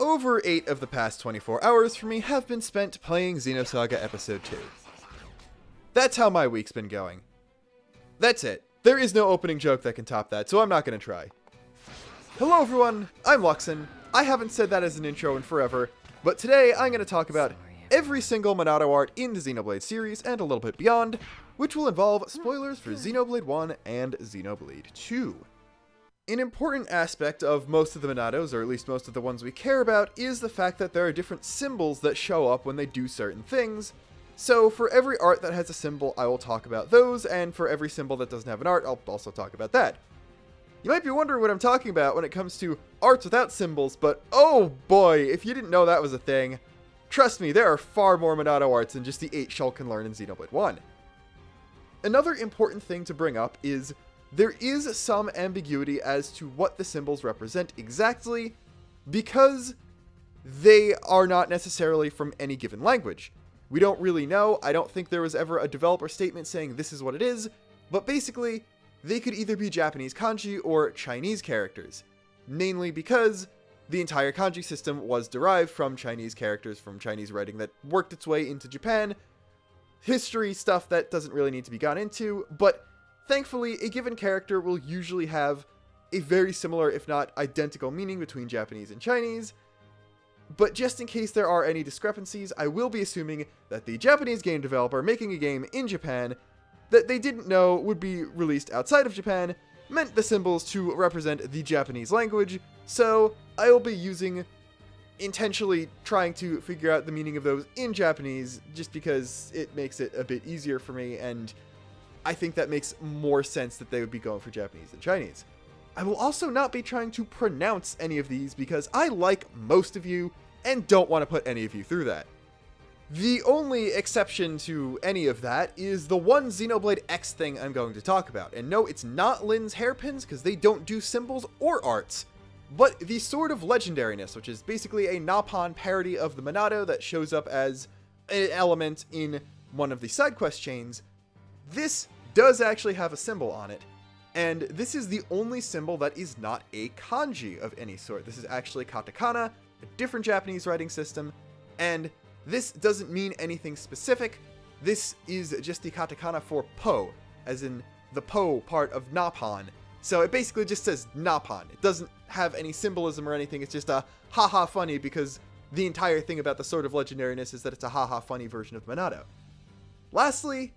over 8 of the past 24 hours for me have been spent playing Xenosaga Episode 2. That's how my week's been going. That's it. There is no opening joke that can top that, so I'm not going to try. Hello everyone, I'm Luxin. I haven't said that as an intro in forever, but today I'm going to talk about every single Monado art in the Xenoblade series and a little bit beyond, which will involve spoilers for Xenoblade 1 and Xenoblade 2. An important aspect of most of the Monados, or at least most of the ones we care about, is the fact that there are different symbols that show up when they do certain things. So for every art that has a symbol, I will talk about those, and for every symbol that doesn't have an art, I'll also talk about that. You might be wondering what I'm talking about when it comes to arts without symbols, but oh boy, if you didn't know that was a thing, trust me, there are far more Monado arts than just the 8 Shulk can learn in Xenoblade 1. Another important thing to bring up is there is some ambiguity as to what the symbols represent exactly, because they are not necessarily from any given language. We don't really know. I don't think there was ever a developer statement saying this is what it is, but basically, they could either be Japanese kanji or Chinese characters, mainly because the entire kanji system was derived from Chinese characters from Chinese writing that worked its way into Japan. History stuff that doesn't really need to be gone into, but thankfully, a given character will usually have a very similar, if not identical, meaning between Japanese and Chinese. But just in case there are any discrepancies, I will be assuming that the Japanese game developer making a game in Japan that they didn't know would be released outside of Japan meant the symbols to represent the Japanese language, so I will be intentionally trying to figure out the meaning of those in Japanese, just because it makes it a bit easier for me, and I think that makes more sense that they would be going for Japanese than Chinese. I will also not be trying to pronounce any of these because I like most of you and don't want to put any of you through that. The only exception to any of that is the one Xenoblade X thing I'm going to talk about. And no, it's not Lin's hairpins because they don't do symbols or arts, but the Sword of Legendariness, which is basically a Nappan parody of the Monado that shows up as an element in one of the side quest chains. This does actually have a symbol on it, and this is the only symbol that is not a kanji of any sort. This is actually katakana, a different Japanese writing system, and this doesn't mean anything specific. This is just the katakana for po, as in the po part of Nappan. So it basically just says Nappan. It doesn't have any symbolism or anything. It's just a haha funny, because the entire thing about the Sword of Legendariness is that it's a haha funny version of Monado. Lastly,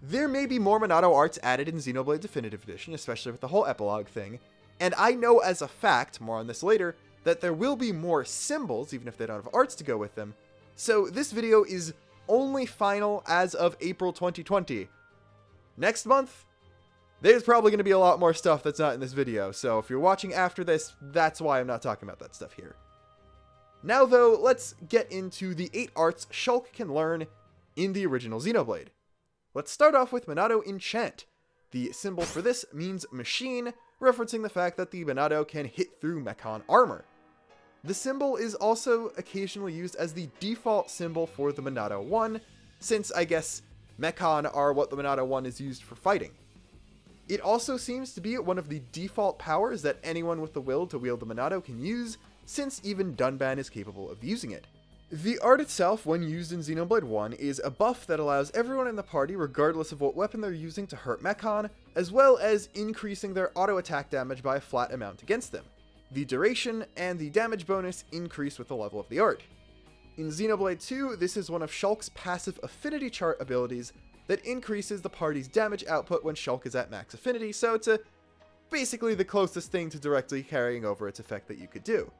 there may be more Monado arts added in Xenoblade Definitive Edition, especially with the whole epilogue thing, and I know as a fact, more on this later, that there will be more symbols, even if they don't have arts to go with them. So this video is only final as of April 2020. Next month, there's probably going to be a lot more stuff that's not in this video, so if you're watching after this, that's why I'm not talking about that stuff here. Now though, let's get into the 8 arts Shulk can learn in the original Xenoblade. Let's start off with Monado Enchant. The symbol for this means machine, referencing the fact that the Monado can hit through Mechon armor. The symbol is also occasionally used as the default symbol for the Monado 1, since I guess Mechon are what the Monado 1 is used for fighting. It also seems to be one of the default powers that anyone with the will to wield the Monado can use, since even Dunban is capable of using it. The art itself, when used in Xenoblade 1, is a buff that allows everyone in the party, regardless of what weapon they're using, to hurt Mechon, as well as increasing their auto attack damage by a flat amount against them. The duration and the damage bonus increase with the level of the art. In Xenoblade 2, this is one of Shulk's passive affinity chart abilities that increases the party's damage output when Shulk is at max affinity, so it's basically the closest thing to directly carrying over its effect that you could do.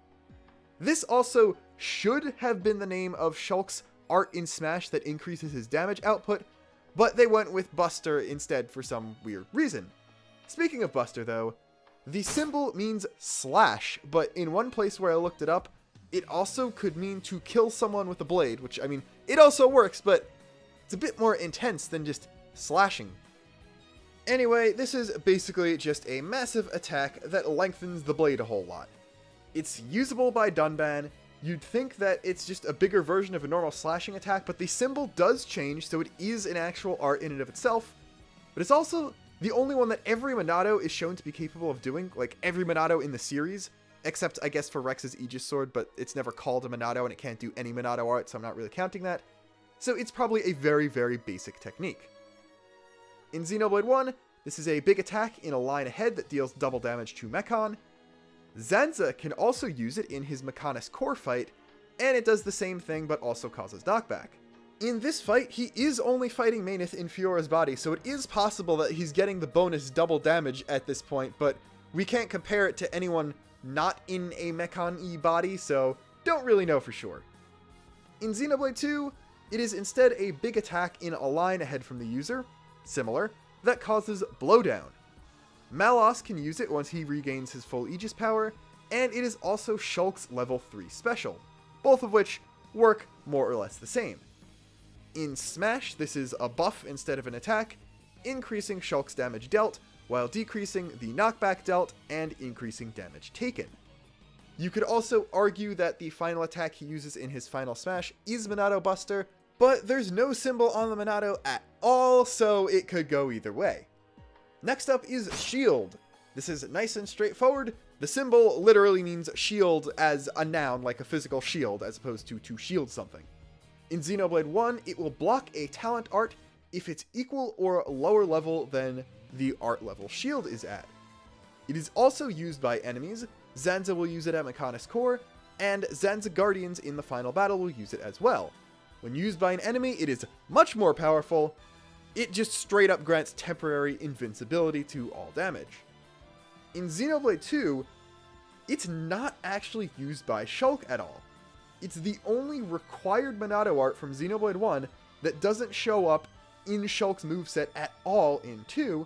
This also should have been the name of Shulk's art in Smash that increases his damage output, but they went with Buster instead for some weird reason. Speaking of Buster though, the symbol means slash, but in one place where I looked it up, it also could mean to kill someone with a blade, which, I mean, it also works, but it's a bit more intense than just slashing. Anyway, this is basically just a massive attack that lengthens the blade a whole lot. It's usable by Dunban. You'd think that it's just a bigger version of a normal slashing attack, but the symbol does change, so it is an actual art in and of itself, but it's also the only one that every Monado is shown to be capable of doing, like every Monado in the series. except I guess for Rex's Aegis Sword, but it's never called a Monado and it can't do any Monado art, so I'm not really counting that. So it's probably a very, very basic technique. In Xenoblade 1, this is a big attack in a line ahead that deals double damage to Mechon. Zanza can also use it in his Mechonis core fight, and it does the same thing but also causes knockback. In this fight, he is only fighting Meyneth in Fiora's body, so it is possible that he's getting the bonus double damage at this point, but we can't compare it to anyone not in a Mechon-E body, so don't really know for sure. In Xenoblade 2, it is instead a big attack in a line ahead from the user, similar, that causes blowdown. Malos can use it once he regains his full Aegis power, and it is also Shulk's level 3 special, both of which work more or less the same. In Smash, this is a buff instead of an attack, increasing Shulk's damage dealt, while decreasing the knockback dealt and increasing damage taken. You could also argue that the final attack he uses in his final Smash is Monado Buster, but there's no symbol on the Monado at all, so it could go either way. Next up is Shield. This is nice and straightforward. The symbol literally means shield as a noun, like a physical shield, as opposed to shield something. In Xenoblade 1, it will block a talent art if it's equal or lower level than the art level shield is at. It is also used by enemies. Zanza will use it at Mechonis Core, and Zanza Guardians in the final battle will use it as well. When used by an enemy, it is much more powerful. It just straight up grants temporary invincibility to all damage. In Xenoblade 2, it's not actually used by Shulk at all. It's the only required Monado art from Xenoblade 1 that doesn't show up in Shulk's moveset at all in 2,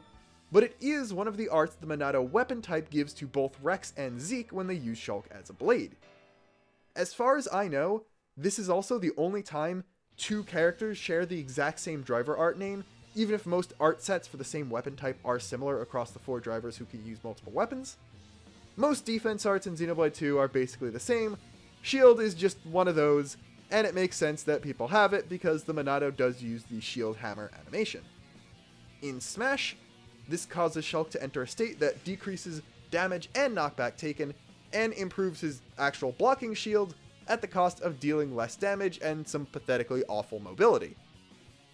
but it is one of the arts the Monado weapon type gives to both Rex and Zeke when they use Shulk as a blade. As far as I know, this is also the only time two characters share the exact same driver art name, even if most art sets for the same weapon type are similar across the 4 drivers who can use multiple weapons. Most defense arts in Xenoblade 2 are basically the same. Shield is just one of those, and it makes sense that people have it because the Monado does use the shield hammer animation. In Smash, this causes Shulk to enter a state that decreases damage and knockback taken, and improves his actual blocking shield at the cost of dealing less damage and some pathetically awful mobility.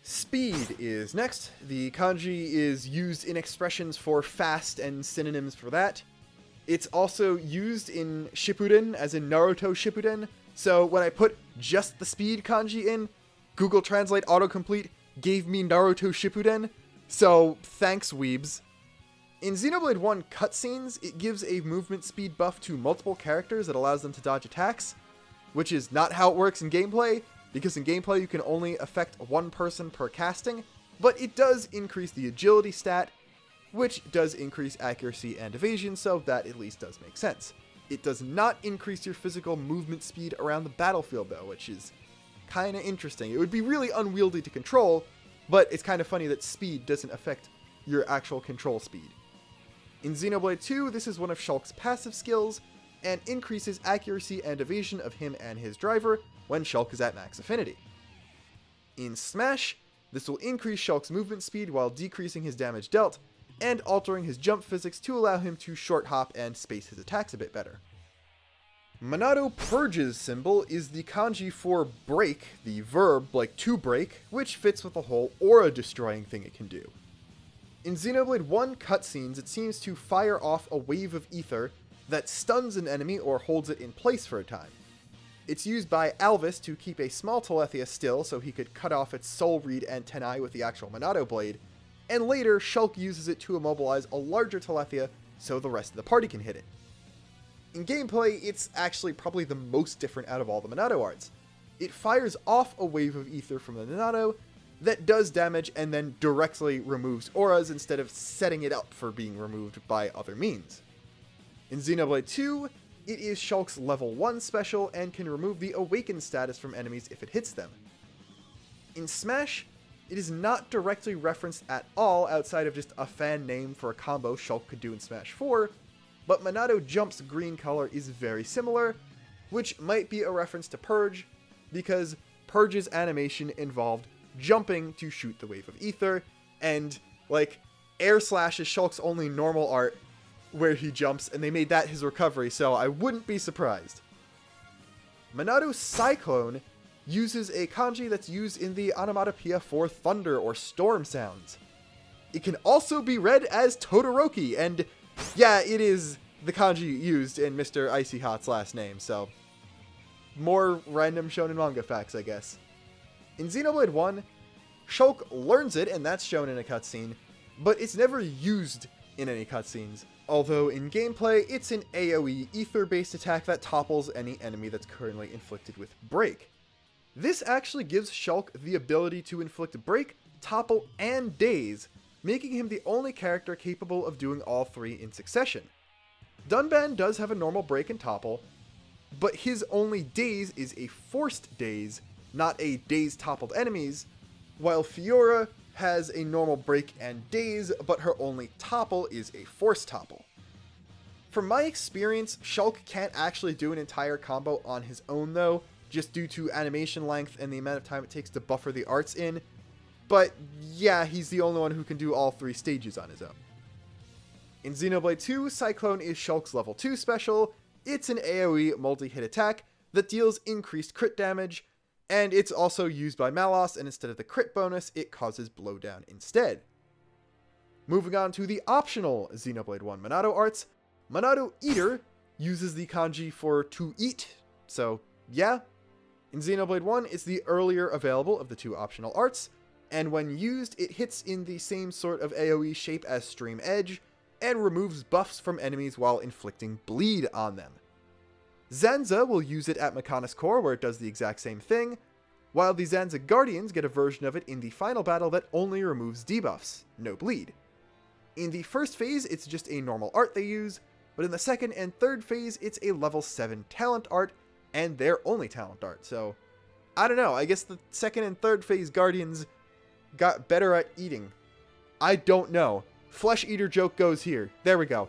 Speed is next. The kanji is used in expressions for fast and synonyms for that. It's also used in Shippuden, as in Naruto Shippuden, so when I put just the speed kanji in, Google Translate autocomplete gave me Naruto Shippuden, so thanks weebs. In Xenoblade 1 cutscenes, it gives a movement speed buff to multiple characters that allows them to dodge attacks, which is not how it works in gameplay, because in gameplay you can only affect one person per casting, but it does increase the agility stat, which does increase accuracy and evasion, so that at least does make sense. It does not increase your physical movement speed around the battlefield though, which is kinda interesting. It would be really unwieldy to control, but it's kinda funny that speed doesn't affect your actual control speed. In Xenoblade 2, this is one of Shulk's passive skills, and increases accuracy and evasion of him and his driver when Shulk is at max affinity. In Smash, this will increase Shulk's movement speed while decreasing his damage dealt, and altering his jump physics to allow him to short hop and space his attacks a bit better. Monado Purge's symbol is the kanji for break, the verb like to break, which fits with the whole aura destroying thing it can do. In Xenoblade 1 cutscenes, it seems to fire off a wave of ether that stuns an enemy or holds it in place for a time. It's used by Alvis to keep a small Telethia still so he could cut off its soul reed antennae with the actual Monado blade, and later Shulk uses it to immobilize a larger Telethia so the rest of the party can hit it. In gameplay, it's actually probably the most different out of all the Monado arts. It fires off a wave of ether from the Monado that does damage and then directly removes auras instead of setting it up for being removed by other means. In Xenoblade 2, it is Shulk's level 1 special and can remove the Awaken status from enemies if it hits them. In Smash, it is not directly referenced at all outside of just a fan name for a combo Shulk could do in Smash 4, but Monado Jump's green color is very similar, which might be a reference to Purge, because Purge's animation involved jumping to shoot the wave of ether, and, like, Air Slash is Shulk's only normal art, where he jumps, and they made that his recovery, so I wouldn't be surprised. Monado Cyclone uses a kanji that's used in the onomatopoeia for thunder or storm sounds. It can also be read as Todoroki, and yeah, it is the kanji used in Mr. Icy Hot's last name, so more random shonen manga facts, I guess. In Xenoblade 1, Shulk learns it, and that's shown in a cutscene, but it's never used in any cutscenes, although in gameplay, it's an AoE ether-based attack that topples any enemy that's currently inflicted with Break. This actually gives Shulk the ability to inflict Break, Topple, and Daze, making him the only character capable of doing all three in succession. Dunban does have a normal Break and Topple, but his only Daze is a forced Daze, not a Daze toppled enemies, while Fiora has a normal Break and Daze, but her only Topple is a forced Topple. From my experience, Shulk can't actually do an entire combo on his own though, just due to animation length and the amount of time it takes to buffer the arts in, but yeah, he's the only one who can do all three stages on his own. In Xenoblade 2, Cyclone is Shulk's level 2 special. It's an AoE multi-hit attack that deals increased crit damage, and it's also used by Malos, and instead of the crit bonus, it causes blowdown instead. Moving on to the optional Xenoblade 1 Monado Arts, Monado Eater uses the kanji for to eat, so yeah. In Xenoblade 1, it's the earlier available of the two optional arts, and when used, it hits in the same sort of AoE shape as Stream Edge, and removes buffs from enemies while inflicting bleed on them. Zanza will use it at Mechonis Core, where it does the exact same thing, while the Zanza Guardians get a version of it in the final battle that only removes debuffs, no bleed. In the first phase, it's just a normal art they use, but in the second and third phase, it's a level 7 talent art, and their only talent art, so I don't know, I guess the second and third phase Guardians got better at eating. I don't know. Flesh Eater joke goes here. There we go.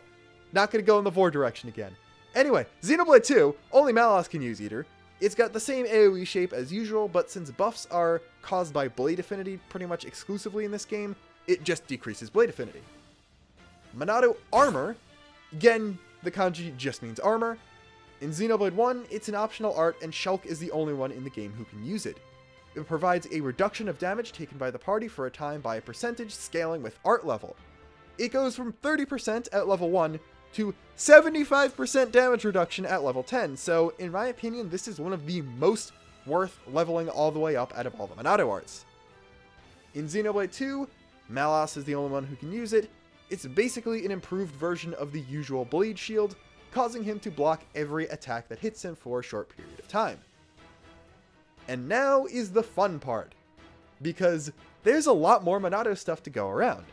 Not gonna go in the Vor direction again. Anyway, Xenoblade 2, only Malos can use Eater. It's got the same AoE shape as usual, but since buffs are caused by Blade Affinity pretty much exclusively in this game, it just decreases Blade Affinity. Monado Armor, again, the kanji just means armor. In Xenoblade 1, it's an optional art, and Shulk is the only one in the game who can use it. It provides a reduction of damage taken by the party for a time by a percentage scaling with art level. It goes from 30% at level 1 to 75% damage reduction at level 10, so in my opinion, this is one of the most worth leveling all the way up out of all the Monado arts. In Xenoblade 2, Malos is the only one who can use it. It's basically an improved version of the usual bleed shield, causing him to block every attack that hits him for a short period of time. And now is the fun part, because there's a lot more Monado stuff to go around.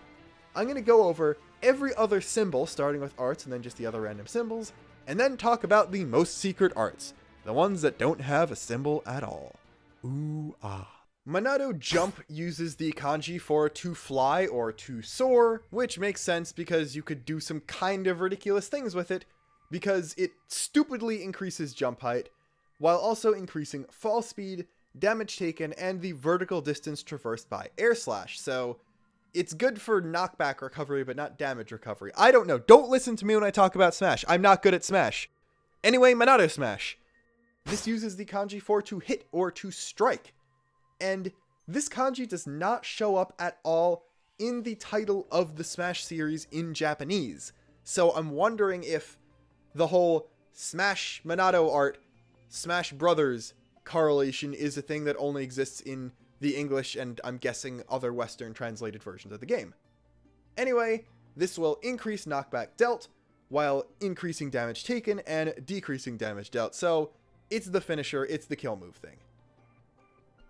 I'm going to go over every other symbol, starting with arts and then just the other random symbols, and then talk about the most secret arts, the ones that don't have a symbol at all. Ooh, ah. Monado Jump uses the kanji for to fly or to soar, which makes sense because you could do some kind of ridiculous things with it, because it stupidly increases jump height, while also increasing fall speed, damage taken, and the vertical distance traversed by air slash, so it's good for knockback recovery, but not damage recovery. I don't know. Don't listen to me when I talk about Smash. I'm not good at Smash. Anyway, Monado Smash. This uses the kanji for to hit or to strike. And this kanji does not show up at all in the title of the Smash series in Japanese. So I'm wondering if the whole Smash Monado Art, Smash Brothers correlation is a thing that only exists in the English and I'm guessing other Western translated versions of the game. Anyway, this will increase knockback dealt while increasing damage taken and decreasing damage dealt. So it's the finisher, it's the kill move thing.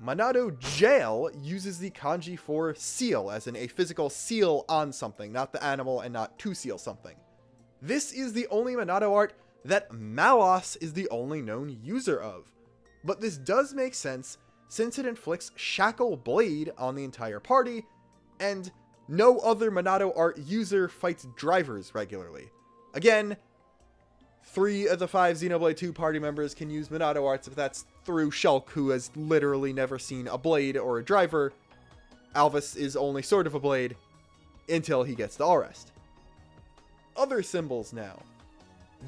Monado Jail uses the kanji for seal, as in a physical seal on something, not the animal and not to seal something. This is the only Monado art that Malos is the only known user of. But this does make sense since it inflicts Shackle Blade on the entire party, and no other Monado art user fights drivers regularly. Again, 3 of the 5 Xenoblade 2 party members can use Monado arts, if that's through Shulk, who has literally never seen a blade or a driver. Alvis is only sort of a blade until he gets the all rest. other symbols now.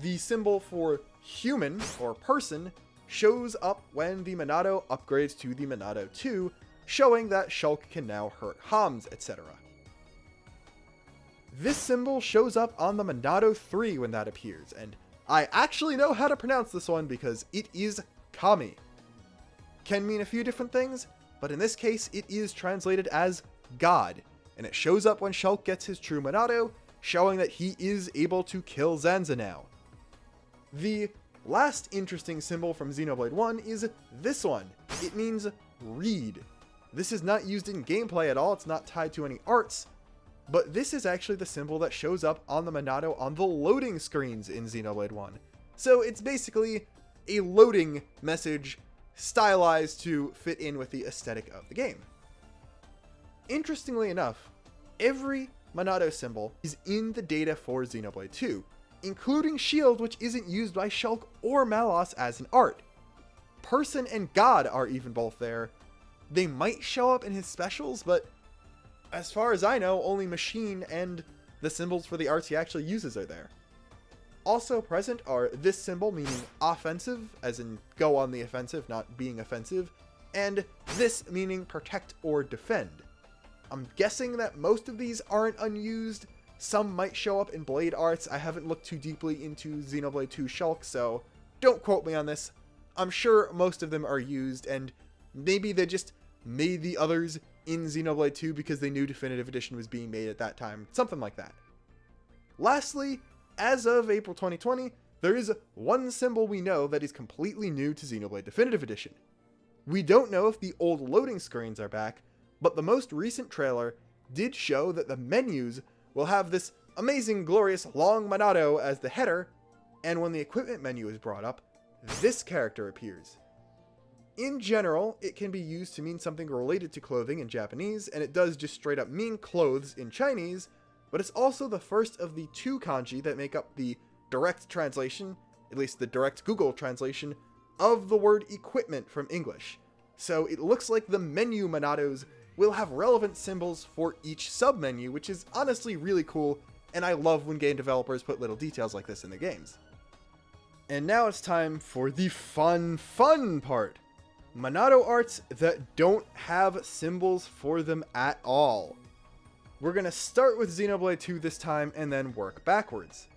The symbol for human, or person, shows up when the Monado upgrades to the Monado 2, showing that Shulk can now hurt Hams, etc. This symbol shows up on the Monado 3 when that appears, and I actually know how to pronounce this one because it is Kami. Can mean a few different things, but in this case it is translated as God, and it shows up when Shulk gets his true Monado, showing that he is able to kill Zanza now. The last interesting symbol from Xenoblade 1 is this one. It means read. This is not used in gameplay at all, it's not tied to any arts, but this is actually the symbol that shows up on the Monado on the loading screens in Xenoblade 1. So it's basically a loading message stylized to fit in with the aesthetic of the game. Interestingly enough, every Monado symbol is in the data for Xenoblade 2, including Shield, which isn't used by Shulk or Malos as an art. Person and God are even both there. They might show up in his specials, but as far as I know, only Machine and the symbols for the arts he actually uses are there. Also present are this symbol meaning offensive, as in go on the offensive, not being offensive, and this meaning protect or defend. I'm guessing that most of these aren't unused. Some might show up in Blade arts. I haven't looked too deeply into Xenoblade 2 Shulk, so don't quote me on this. I'm sure most of them are used, and maybe they just made the others in Xenoblade 2 because they knew Definitive Edition was being made at that time. Something like that. Lastly, as of April 2020, there is one symbol we know that is completely new to Xenoblade Definitive Edition. We don't know if the old loading screens are back, but the most recent trailer did show that the menus will have this amazing, glorious, long Monado as the header, and when the equipment menu is brought up, this character appears. In general, it can be used to mean something related to clothing in Japanese, and it does just straight up mean clothes in Chinese, but it's also the first of the two kanji that make up the direct translation, at least the direct Google translation, of the word equipment from English. So it looks like the menu Monados will have relevant symbols for each submenu, which is honestly really cool, and I love when game developers put little details like this in their games. And now it's time for the fun part. Monado arts that don't have symbols for them at all. We're going to start with Xenoblade 2 this time and then work backwards.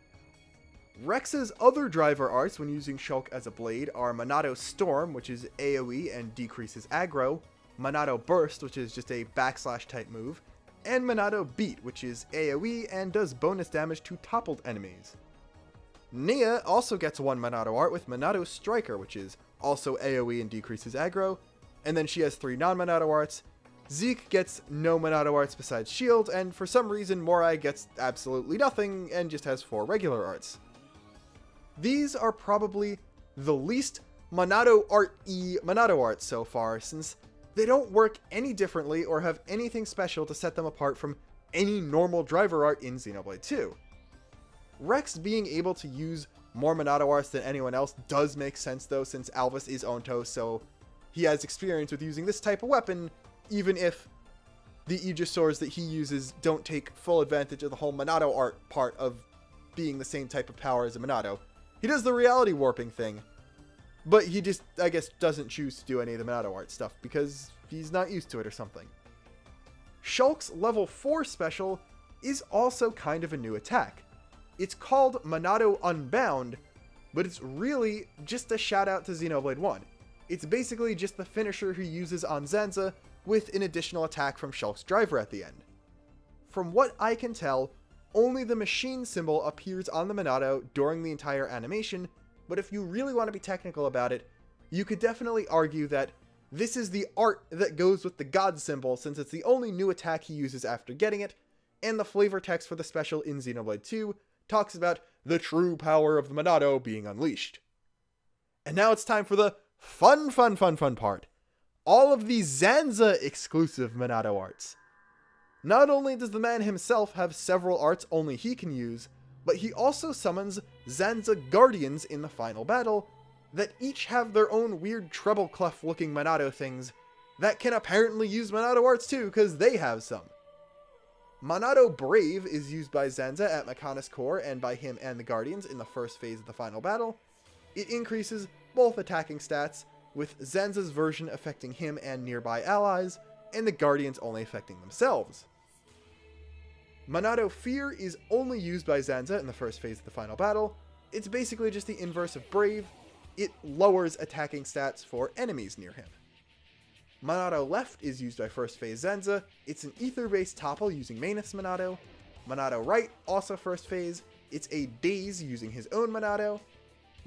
Rex's other driver arts when using Shulk as a blade are Minato Storm, which is AoE and decreases aggro, Monado Burst, which is just a backslash type move, and Monado Beat, which is AoE and does bonus damage to toppled enemies. Nia also gets one Monado art with Monado Striker, which is also AoE and decreases aggro, and then she has 3 non-Monado arts. Zeke gets no Monado arts besides Shield, and for some reason Morai gets absolutely nothing and just has 4 regular arts. These are probably the least Monado Art-y Monado arts so far, since they don't work any differently or have anything special to set them apart from any normal driver art in Xenoblade 2. Rex being able to use more Monado arts than anyone else does make sense though, since Alvis is Onto, so he has experience with using this type of weapon, even if the Aegis swords that he uses don't take full advantage of the whole Monado art part of being the same type of power as a Monado. He does the reality warping thing, but he just, I guess, doesn't choose to do any of the Monado art stuff because he's not used to it or something. Shulk's level 4 special is also kind of a new attack. It's called Monado Unbound, but it's really just a shout out to Xenoblade 1. It's basically just the finisher he uses on Zanza with an additional attack from Shulk's driver at the end. From what I can tell, only the machine symbol appears on the Monado during the entire animation, but if you really want to be technical about it, you could definitely argue that this is the art that goes with the God symbol, since it's the only new attack he uses after getting it, and the flavor text for the special in Xenoblade 2 talks about the true power of the Monado being unleashed. And now it's time for the fun part. All of the Zanza exclusive Monado arts. Not only does the man himself have several arts only he can use, but he also summons Zanza Guardians in the final battle that each have their own weird treble clef looking Monado things that can apparently use Monado arts too, because they have some. Monado Brave is used by Zenza at Mechanis Core and by him and the Guardians in the first phase of the final battle. It increases both attacking stats, with Zenza's version affecting him and nearby allies, and the Guardians only affecting themselves. Monado Fear is only used by Zenza in the first phase of the final battle. It's basically just the inverse of Brave. It lowers attacking stats for enemies near him. Monado Left is used by first phase Zenza. It's an ether-based topple using Manith's Monado. Monado Right, also first phase. It's a daze using his own Monado.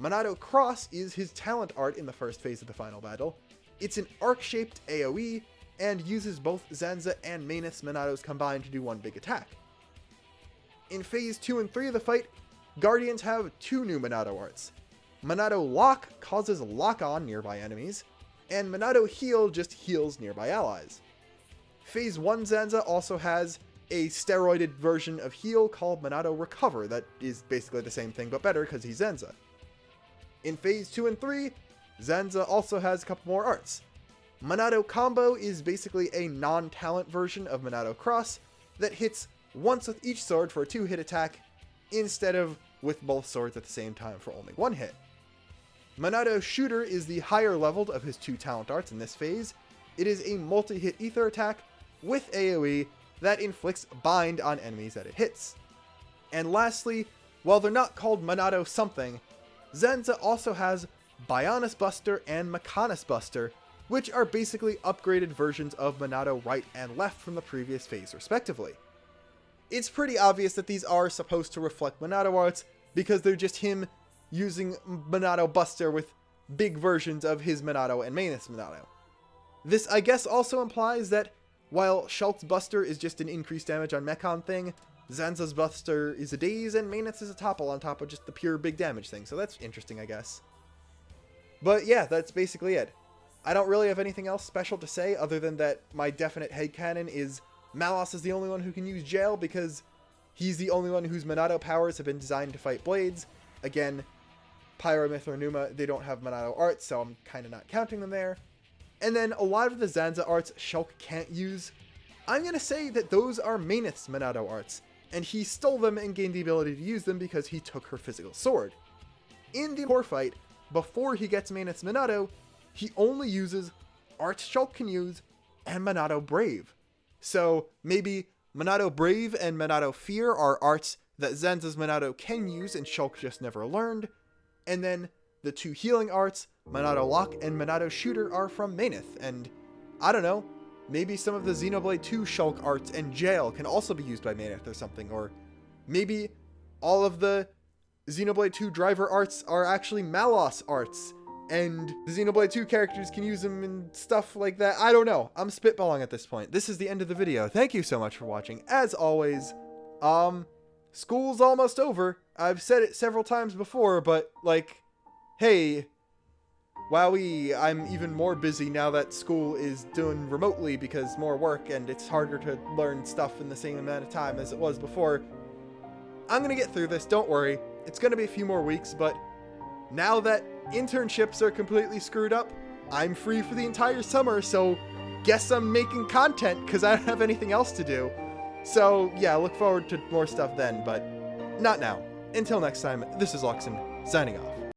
Monado Cross is his talent art in the first phase of the final battle. It's an arc-shaped AoE, and uses both Zenza and Manith's Monados combined to do one big attack. In phase 2 and 3 of the fight, Guardians have two new Monado arts. Monado Lock causes lock-on nearby enemies, and Monado Heal just heals nearby allies. Phase 1 Zenza also has a steroided version of Heal called Monado Recover that is basically the same thing but better because he's Zenza. In phase 2 and 3, Zenza also has a couple more arts. Monado Combo is basically a non-talent version of Monado Cross that hits once with each sword for a 2-hit attack, instead of with both swords at the same time for only 1 hit. Monado Shooter is the higher leveled of his two talent arts in this phase. It is a multi-hit ether attack with AoE that inflicts bind on enemies that it hits. And lastly, while they're not called Monado something, Zenza also has Bionis Buster and Mechanis Buster, which are basically upgraded versions of Monado Right and Left from the previous phase respectively. It's pretty obvious that these are supposed to reflect Monado arts because they're just him using Monado Buster with big versions of his Monado and Manith's Monado. This, I guess, also implies that while Shulk's Buster is just an increased damage on Mechon thing, Zenza's Buster is a daze and Manith's is a topple on top of just the pure big damage thing, so that's interesting, I guess. But yeah, that's basically it. I don't really have anything else special to say other than that my definite headcanon is Malos is the only one who can use Jail because he's the only one whose Monado powers have been designed to fight blades. Again, Pyramith or Numa, they don't have Monado Arts, so I'm kind of not counting them there. And then a lot of the Zenza arts Shulk can't use. I'm going to say that those are Manith's Monado arts, and he stole them and gained the ability to use them because he took her physical sword. In the core fight, before he gets Manith's Monado, he only uses arts Shulk can use and Monado Brave. So maybe Monado Brave and Monado Fear are arts that Zenza's Monado can use and Shulk just never learned. And then the two healing arts, Monado Lock and Monado Shooter, are from Manith. And I don't know, maybe some of the Xenoblade 2 Shulk arts and Jail can also be used by Manith or something. Or maybe all of the Xenoblade 2 driver arts are actually Malos arts, and the Xenoblade 2 characters can use them and stuff like that. I don't know. I'm spitballing at this point. This is the end of the video. Thank you so much for watching. As always, school's almost over. I've said it several times before, but, like, hey, wowee, I'm even more busy now that school is doing remotely because more work and it's harder to learn stuff in the same amount of time as it was before. I'm gonna get through this, don't worry. It's gonna be a few more weeks, but now that internships are completely screwed up, I'm free for the entire summer, so guess I'm making content because I don't have anything else to do. So yeah, look forward to more stuff then, but not now. Until next time, this is Luxin, signing off.